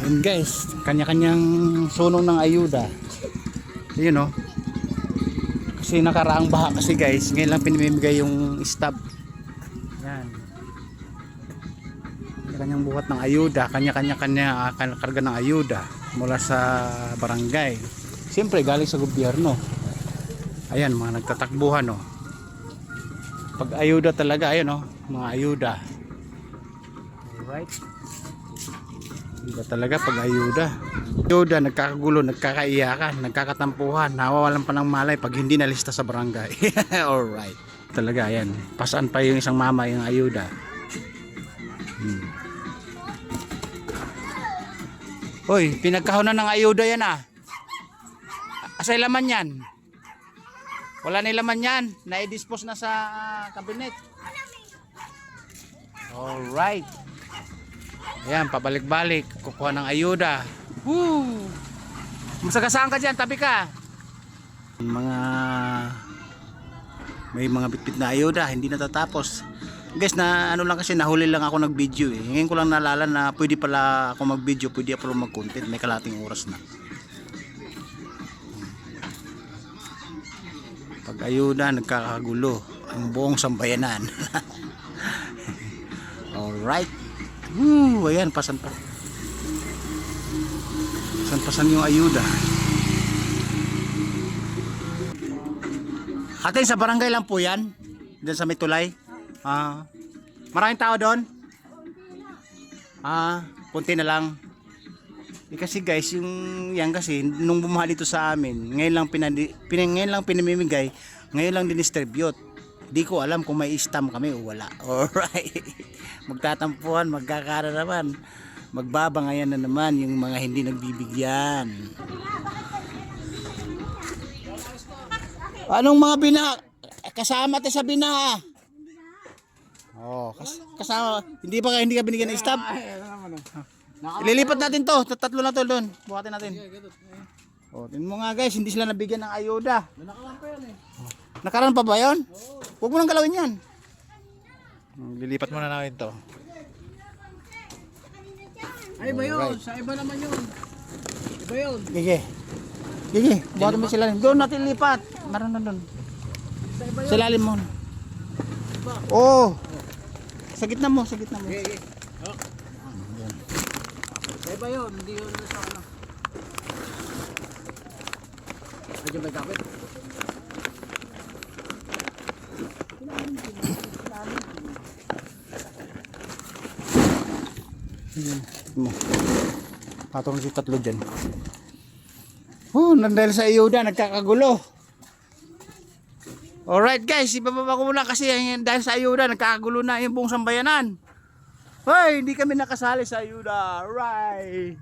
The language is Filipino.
Yun guys, kanya-kanyang sunog ng ayuda. Yun o. Kasi nakaraang baha kasi guys, ngayon lang pinimimigay yung stop. Yan. Kanya-kanyang buhat ng ayuda, kanya-kanya karga ng ayuda mula sa barangay. Siyempre galing sa gobyerno. Ayan, mga nagtatakbuhan o. Pag ayuda talaga, ayan o, mga ayuda. Alright. Iba talaga pag ayuda. Ayuda, nagkakagulo, nagkakaiyakan, nagkakatampuhan, nawawalan pa ng malay pag hindi nalista sa barangay. Alright. Talaga, ayan. Pasaan pa yung isang mama yung ayuda. Hoy, pinagkahunan ng ayuda yan ah. Asay laman yan. Wala na laman yan. Na-dispose na sa cabinet. Alright. Ayan, pabalik-balik. Kukuha ng ayuda. Woo! Masagasaan ka dyan, tabi ka. May mga bitbit na ayuda, hindi natatapos. Guys, na ano lang kasi nahuli lang ako nag-video eh. Ngayon ko lang naalala na pwede pala ako mag-video, pwede ako mag-content. May kalating oras na. Pag ayuda, nagkakagulo ang buong sambayanan. Alright. Woo, ayan, pasan-pasan yung ayuda. Ate, sa barangay lang po yan? Diyan sa may tulay? Maraming tao doon? Kunti na lang. Kasi guys, yung yan kasi, nung bumaha dito sa amin, ngayon lang pinamimigay, ngayon lang dinistribute. Di ko alam kung may stamp kami o wala. Alright. Magtatampuhan, magkakara naman. Magbabangayan na naman yung mga hindi nagbibigyan. Anong mga kasama tayo sa bina? Oh, kasama. Hindi ka binigyan ng stamp? Ililipat natin to. Tatlo na to doon. Buhatin natin. Oh, tingnan mo nga guys, hindi sila nabigyan ng ayuda. Nakaraan pa yan eh. Nakaraan pa ba yun? Huwag mo nang galawin yan. Lilipat muna natin to. Ay ba yun? Right. Sa iba naman yun. Iba yun. Gigi, buhatin mo sila. Doon natin lipat. Maroon na doon. Sa ilalim mo. Oh. Sa gitna mo, sa gitna mo. Okay. Oh. Sa iba yun, hindi yun sa ano. Medyo may kapit. Patong si tatlo dyan. Dahil sa ayuda, nagkakagulo. Alright guys, ibababa ko muna kasi dahil sa ayuda, nagkakagulo na yung buong sambayanan. Hoy, hindi kami nakasali sa ayuda. Alright.